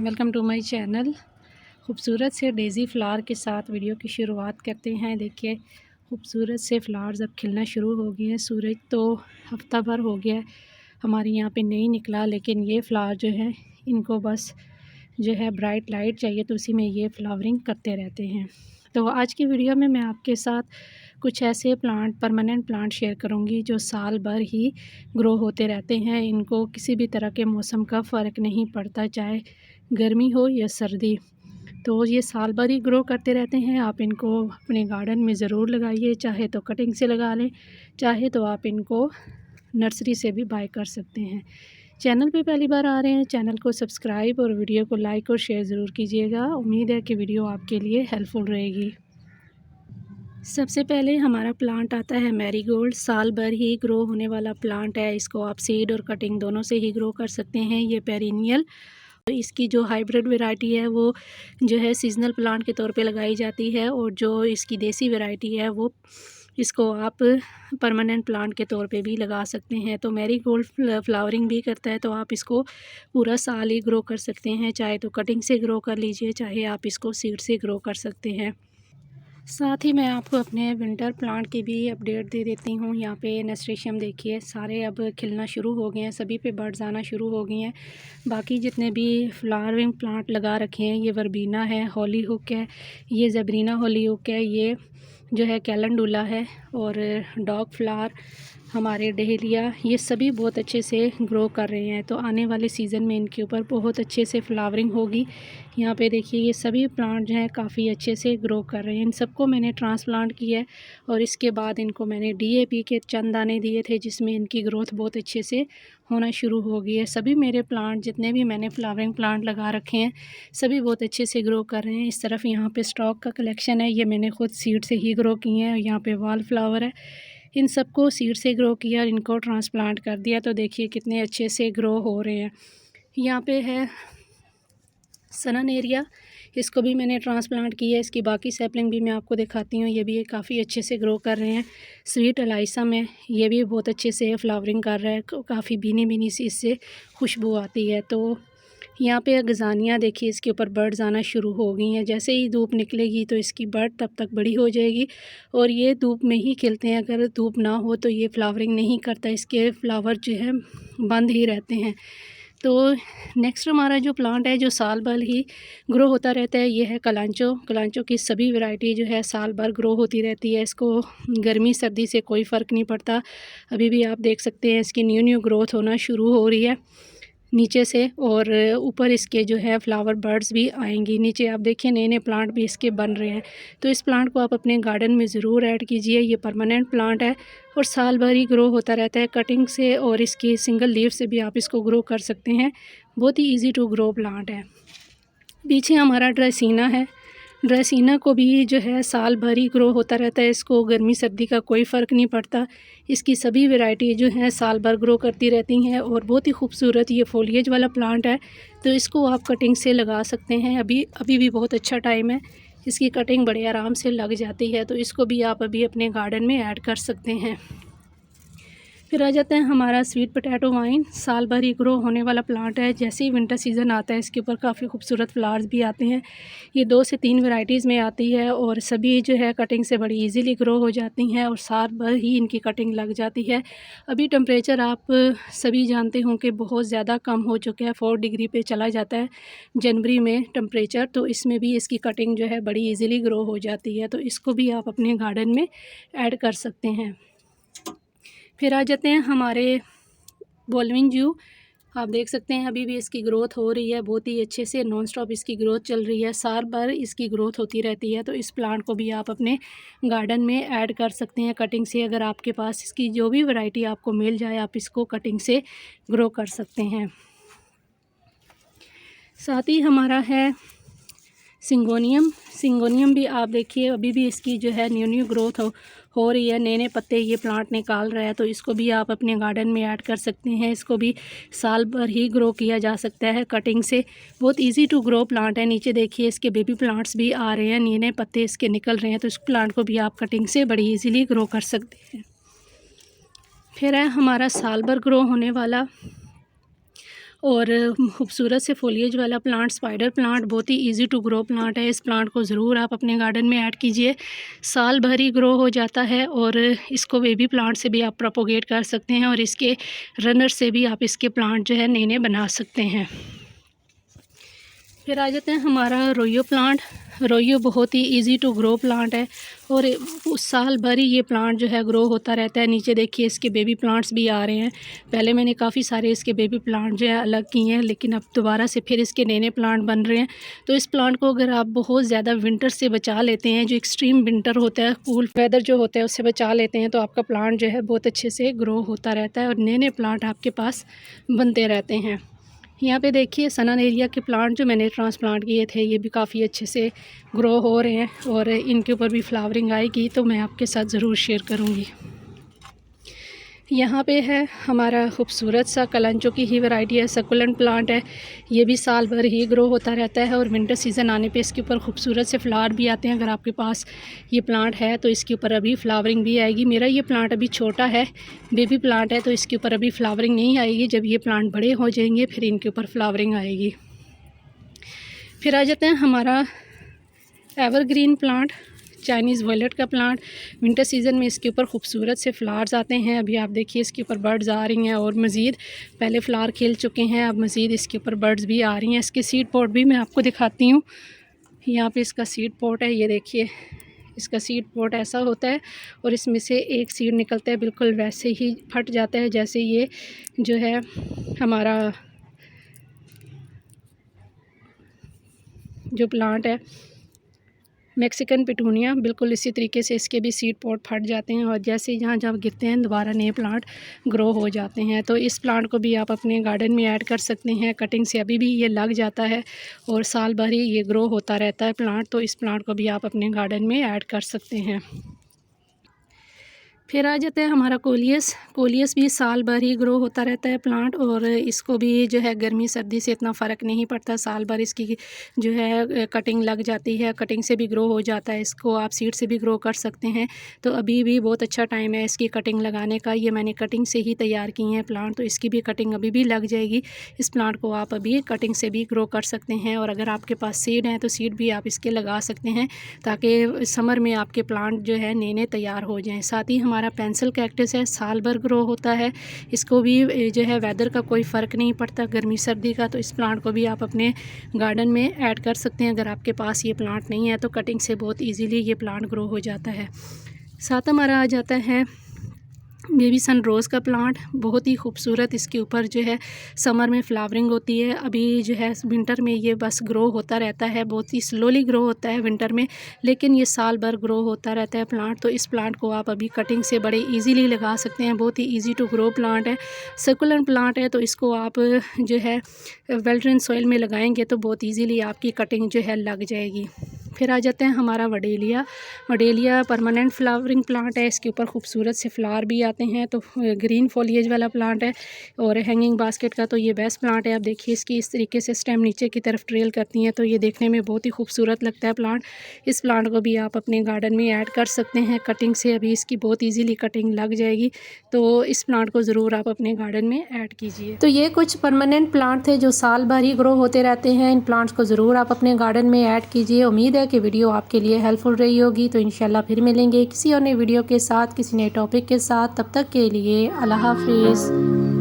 Welcome to my channel. खूबसूरत से daisy flower के साथ वीडियो की शुरुआत करते हैं। देखिए खूबसूरत से फ्लावर्स अब खिलना शुरू हो गए हैं। सूरज तो हफ्ता भर हो गया है हमारे यहाँ पे नहीं निकला, लेकिन ये फ्लावर जो है इनको बस जो है ब्राइट लाइट चाहिए, तो उसी में ये फ्लावरिंग करते रहते हैं। तो आज की वीडियो में मैं आपके साथ कुछ ऐसे प्लांट, परमानेंट प्लांट शेयर करूंगी जो साल भर ही ग्रो होते रहते हैं। इनको किसी भी तरह के मौसम का फ़र्क नहीं पड़ता, चाहे गर्मी हो या सर्दी, तो ये साल भर ही ग्रो करते रहते हैं। आप इनको अपने गार्डन में ज़रूर लगाइए, चाहे तो कटिंग से लगा लें, चाहे तो आप इनको नर्सरी से भी बाय कर सकते हैं। चैनल पे पहली बार आ रहे हैं, चैनल को सब्सक्राइब और वीडियो को लाइक और शेयर ज़रूर कीजिएगा। उम्मीद है कि वीडियो आपके लिए हेल्पफुल रहेगी। सबसे पहले हमारा प्लांट आता है मैरीगोल्ड। साल भर ही ग्रो होने वाला प्लांट है। इसको आप सीड और कटिंग दोनों से ही ग्रो कर सकते हैं। ये पेरिनियल, इसकी जो हाइब्रिड वैरायटी है वो जो है सीजनल प्लांट के तौर पे लगाई जाती है, और जो इसकी देसी वैरायटी है वो इसको आप परमानेंट प्लांट के तौर पे भी लगा सकते हैं। तो मैरीगोल्ड फ्लावरिंग भी करता है, तो आप इसको पूरा साल ही ग्रो कर सकते हैं। चाहे तो कटिंग से ग्रो कर लीजिए, चाहे आप इसको सीड से ग्रो कर सकते हैं। साथ ही मैं आपको अपने विंटर प्लांट की भी अपडेट दे देती हूँ। यहाँ पे नेस्टेशियम देखिए सारे अब खिलना शुरू हो गए हैं, सभी पे बर्ड्स आना शुरू हो गए हैं। बाकी जितने भी फ्लावरिंग प्लांट लगा रखे हैं, ये वर्बीना है, हॉली हुक है, ये ज़ेबरीना हॉली हुक है, ये जो है कैलेंडुला है, और डॉग फ्लावर, हमारे डहेलिया, ये सभी बहुत अच्छे से ग्रो कर रहे हैं। तो आने वाले सीज़न में इनके ऊपर बहुत अच्छे से फ्लावरिंग होगी। यहाँ पे देखिए ये सभी प्लांट जो हैं काफ़ी अच्छे से ग्रो कर रहे हैं। इन सबको मैंने ट्रांसप्लांट किया है, और इसके बाद इनको मैंने डीएपी के चंद दाने दिए थे, जिसमें इनकी ग्रोथ बहुत अच्छे से होना शुरू हो गई है। सभी मेरे प्लांट, जितने भी मैंने फ्लावरिंग प्लांट लगा रखे हैं, सभी बहुत अच्छे से ग्रो कर रहे हैं। इस तरफ यहाँ पे स्टॉक का कलेक्शन है, ये मैंने खुद सीड से ही ग्रो किए हैं। यहाँ पे वॉल फ्लावर है, इन सबको सीड से ग्रो किया और इनको ट्रांसप्लांट कर दिया। तो देखिए कितने अच्छे से ग्रो हो रहे हैं। यहाँ पे है सनन एरिया, इसको भी मैंने ट्रांसप्लांट किया है। इसकी बाकी सैपलिंग भी मैं आपको दिखाती हूँ, ये भी काफ़ी अच्छे से ग्रो कर रहे हैं। स्वीट एलाइसम है, ये भी बहुत अच्छे से फ्लावरिंग कर रहा है, काफ़ी भीनी भीनी सी इससे खुशबू आती है। तो यहाँ पे गजानिया देखिए, इसके ऊपर बर्ड्स आना शुरू हो गई हैं। जैसे ही धूप निकलेगी तो इसकी बर्ड तब तक बड़ी हो जाएगी, और ये धूप में ही खिलते हैं। अगर धूप ना हो तो ये फ्लावरिंग नहीं करता, इसके फ्लावर जो है बंद ही रहते हैं। तो नेक्स्ट हमारा जो प्लांट है जो साल भर ही ग्रो होता रहता है, ये है कलांचो। कलांचो की सभी वैरायटी जो है साल भर ग्रो होती रहती है। इसको गर्मी सर्दी से कोई फ़र्क नहीं पड़ता। अभी भी आप देख सकते हैं इसकी न्यू न्यू ग्रोथ होना शुरू हो रही है नीचे से, और ऊपर इसके जो है फ्लावर बर्ड्स भी आएंगी। नीचे आप देखिए नए नए प्लांट भी इसके बन रहे हैं। तो इस प्लांट को आप अपने गार्डन में ज़रूर ऐड कीजिए। ये परमानेंट प्लांट है और साल भर ही ग्रो होता रहता है, कटिंग से और इसकी सिंगल लीफ से भी आप इसको ग्रो कर सकते हैं। बहुत ही ईजी टू ग्रो प्लांट है। पीछे हमारा ड्रेसीना है। ड्रेसीना को भी जो है साल भर ही ग्रो होता रहता है, इसको गर्मी सर्दी का कोई फ़र्क नहीं पड़ता। इसकी सभी वैरायटी जो हैं साल भर ग्रो करती रहती हैं, और बहुत ही खूबसूरत ये फोलिएज वाला प्लांट है। तो इसको आप कटिंग से लगा सकते हैं। अभी भी बहुत अच्छा टाइम है, इसकी कटिंग बड़े आराम से लग जाती है। तो इसको भी आप अभी अपने गार्डन में ऐड कर सकते हैं। फिर आ जाता है हमारा स्वीट पोटैटो वाइन। साल भर ही ग्रो होने वाला प्लांट है। जैसे ही विंटर सीज़न आता है इसके ऊपर काफ़ी खूबसूरत फ्लावर्स भी आते हैं। ये 2 से 3 वैरायटीज़ में आती है, और सभी जो है कटिंग से बड़ी इजीली ग्रो हो जाती हैं, और साल भर ही इनकी कटिंग लग जाती है। अभी टेम्परेचर आप सभी जानते हों कि बहुत ज़्यादा कम हो चुका है, 4 डिग्री पे चला जाता है जनवरी में टेम्परेचर। तो इसमें भी इसकी कटिंग जो है बड़ी ईज़िली ग्रो हो जाती है। तो इसको भी आप अपने गार्डन में ऐड कर सकते हैं। फिर आ जाते हैं हमारे बॉलविन जू। आप देख सकते हैं अभी भी इसकी ग्रोथ हो रही है, बहुत ही अच्छे से नॉन स्टॉप इसकी ग्रोथ चल रही है। साल भर इसकी ग्रोथ होती रहती है। तो इस प्लांट को भी आप अपने गार्डन में ऐड कर सकते हैं कटिंग से। अगर आपके पास इसकी जो भी वैरायटी आपको मिल जाए, आप इसको कटिंग से ग्रो कर सकते हैं। साथ ही हमारा है सिंगोनियम। सिंगोनियम भी आप देखिए अभी भी इसकी जो है न्यू न्यू ग्रोथ हो रही है, नए नए पत्ते ये प्लांट निकाल रहा है। तो इसको भी आप अपने गार्डन में ऐड कर सकते हैं। इसको भी साल भर ही ग्रो किया जा सकता है कटिंग से। बहुत इजी टू ग्रो प्लांट है। नीचे देखिए इसके बेबी प्लांट्स भी आ रहे हैं, नए नए पत्ते इसके निकल रहे हैं। तो इस प्लांट को भी आप कटिंग से बड़ी ईजीली ग्रो कर सकते हैं। फिर है हमारा साल भर ग्रो होने वाला और खूबसूरत से फोलिएज वाला प्लांट, स्पाइडर प्लांट, बहुत ही इजी टू ग्रो प्लांट है। इस प्लांट को ज़रूर आप अपने गार्डन में ऐड कीजिए, साल भर ही ग्रो हो जाता है। और इसको बेबी प्लांट से भी आप प्रोपोगेट कर सकते हैं और इसके रनर से भी आप इसके प्लांट जो है नए बना सकते हैं। फिर आ जाते हैं हमारा रोयो प्लांट। रोयो बहुत ही इजी टू ग्रो प्लांट है और उस साल भर ही ये प्लांट जो है ग्रो होता रहता है। नीचे देखिए इसके बेबी प्लांट्स भी आ रहे हैं। पहले मैंने काफ़ी सारे इसके बेबी प्लांट जो है अलग किए हैं, लेकिन अब दोबारा से फिर इसके नए प्लांट बन रहे हैं। तो इस प्लांट को अगर आप बहुत ज़्यादा विंटर से बचा लेते हैं, जो एक्सट्रीम विंटर होता है, कूल वेदर जो होता है उससे बचा लेते हैं, तो आपका प्लांट जो है बहुत अच्छे से ग्रो होता रहता है और नए प्लांट आपके पास बनते रहते हैं। यहाँ पे देखिए सनन एरिया के प्लांट जो मैंने ट्रांसप्लांट किए थे, ये भी काफ़ी अच्छे से ग्रो हो रहे हैं और इनके ऊपर भी फ्लावरिंग आएगी तो मैं आपके साथ ज़रूर शेयर करूँगी। यहाँ पे है हमारा खूबसूरत सा कलंचो की ही वैरायटी है, सकुलेंट प्लांट है। ये भी साल भर ही ग्रो होता रहता है और विंटर सीज़न आने पे इसके ऊपर खूबसूरत से फ्लावर भी आते हैं। अगर आपके पास ये प्लांट है तो इसके ऊपर अभी फ्लावरिंग भी आएगी। मेरा ये प्लांट अभी छोटा है, बेबी प्लांट है, तो इसके ऊपर अभी फ्लावरिंग नहीं आएगी। जब ये प्लांट बड़े हो जाएंगे फिर इनके ऊपर फ्लावरिंग आएगी। फिर आ जाते हैं हमारा एवरग्रीन प्लांट, चाइनीज़ वॉयलेट का प्लांट। विंटर सीज़न में इसके ऊपर खूबसूरत से फ्लावर्स आते हैं। अभी आप देखिए इसके ऊपर बर्ड्स आ रही हैं और मज़ीद पहले फ्लावर खिल चुके हैं, अब मज़ीद इसके ऊपर बर्ड्स भी आ रही हैं। इसके सीड पॉट भी मैं आपको दिखाती हूँ। यहाँ पे इसका सीड पॉट है, ये देखिए इसका सीड पॉट ऐसा होता है और इसमें से एक सीड निकलता है, बिल्कुल वैसे ही फट जाता है जैसे ये जो है हमारा जो प्लांट है मैक्सिकन पिटूनिया, बिल्कुल इसी तरीके से इसके भी सीड पॉट फट जाते हैं और जैसे यहाँ जब गिरते हैं दोबारा नए प्लांट ग्रो हो जाते हैं। तो इस प्लांट को भी आप अपने गार्डन में ऐड कर सकते हैं। कटिंग से अभी भी ये लग जाता है और साल भर ही ये ग्रो होता रहता है प्लांट, तो इस प्लांट को भी आप अपने गार्डन में ऐड कर सकते हैं। फिर आ जाते हैं हमारा कोलियस। कोलियस भी साल भर ही ग्रो होता रहता है प्लांट और इसको भी जो है गर्मी सर्दी से इतना फ़र्क नहीं पड़ता, साल भर इसकी जो है कटिंग लग जाती है, कटिंग से भी ग्रो हो जाता है। इसको आप सीड से भी ग्रो कर सकते हैं। तो अभी भी बहुत अच्छा टाइम है इसकी कटिंग लगाने का। ये मैंने कटिंग से ही तैयार की हैं प्लांट, तो इसकी भी कटिंग अभी भी लग जाएगी। इस प्लांट को आप अभी कटिंग से भी ग्रो कर सकते हैं और अगर आपके पास सीड हैं तो सीड भी आप इसके लगा सकते हैं ताकि समर में आपके प्लांट जो है नए तैयार हो जाएँ। साथ ही हमारा पेंसिल कैक्टस है, साल भर ग्रो होता है। इसको भी जो है वेदर का कोई फ़र्क नहीं पड़ता, गर्मी सर्दी का। तो इस प्लांट को भी आप अपने गार्डन में ऐड कर सकते हैं। अगर आपके पास ये प्लांट नहीं है तो कटिंग से बहुत इजीली ये प्लांट ग्रो हो जाता है। साथ हमारा आ जाता है बेबी सन रोज़ का प्लांट, बहुत ही खूबसूरत इसके ऊपर जो है समर में फ्लावरिंग होती है। अभी जो है विंटर में ये बस ग्रो होता रहता है, बहुत ही स्लोली ग्रो होता है विंटर में, लेकिन ये साल भर ग्रो होता रहता है प्लांट। तो इस प्लांट को आप अभी कटिंग से बड़े इजीली लगा सकते हैं, बहुत ही इजी टू ग्रो प्लांट है। सर्कुलर प्लांट है तो इसको आप जो है वेल ड्रेन सॉइल में लगाएंगे तो बहुत ईजीली आपकी कटिंग जो है लग जाएगी। फिर आ जाते हैं हमारा वडेलिया। वडेलिया परमानेंट फ्लावरिंग प्लांट है, इसके ऊपर खूबसूरत से फ्लावर भी आते हैं। तो ग्रीन फॉलिएज वाला प्लांट है और हैंगिंग बास्केट का तो ये बेस्ट प्लांट है। आप देखिए इसकी इस तरीके से स्टेम नीचे की तरफ ट्रेल करती हैं तो ये देखने में बहुत ही खूबसूरत लगता है प्लांट। इस प्लांट को भी आप अपने गार्डन में ऐड कर सकते हैं, कटिंग से अभी इसकी बहुत ईजीली कटिंग लग जाएगी। तो इस प्लांट को ज़रूर आप अपने गार्डन में ऐड कीजिए। तो ये कुछ परमानेंट प्लांट थे जो साल भर ही ग्रो होते रहते हैं। इन प्लांट्स को ज़रूर आप अपने गार्डन में ऐड कीजिए। उम्मीद है कि वीडियो आपके लिए हेल्पफुल रही होगी। तो इंशाल्लाह फिर मिलेंगे किसी और नए वीडियो के साथ, किसी नए टॉपिक के साथ। तब तक के लिए अल्लाह हाफिज़।